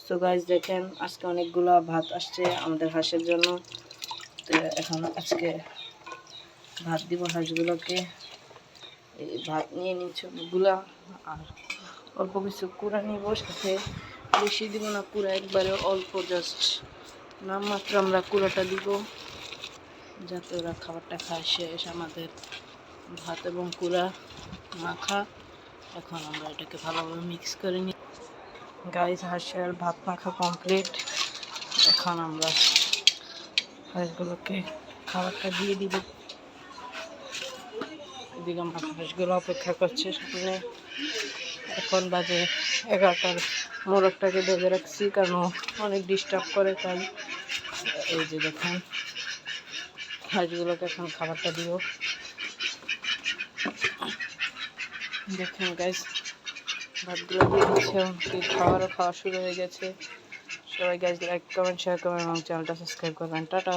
So guys দেখেন আজকে অনেকগুলা ভাত আসছে আমাদের হাঁসের জন্য। তো এখন আজকে ভাত দিব হাঁসগুলোকে। এই ভাত নিয়ে নিচ্ছে অনেকগুলা, আর অল্প কিছু কুড়া নিব, সাথে বেশি দিব না কুড়া, একবারে অল্প, জাস্ট নামমাত্র আমরা কুড়াটা দিব যাতে ওরা খাবারটা খায়। শেষ আমাদের ভাত এবং কুড়া মাখা। এখন আমরা এটাকে ভালোভাবে মিক্স করে নিই। গাইস হাঁসের ভাত মাখা কমপ্লিট। এখন আমরা হাঁসগুলোকে খাবারটা দিয়ে দিব। এদিকে আমার হাঁসগুলো অপেক্ষা করছে সামনে। এখন বাজে 11টার, মোরগটাকে বেঁধে রাখছি কারণ অনেক ডিস্টার্ব করে, তাই এই যে দেখেন হাঁসগুলোকে এখন খাবারটা দিব। দেখেন গাইস ভাতগুলো দিয়ে দিচ্ছে, খাওয়া শুরু হয়ে গেছে। সবাই গাইস লাইক কমেন্ট শেয়ার করবেন এবং চ্যানেলটা সাবস্ক্রাইব করবেন। টাটা।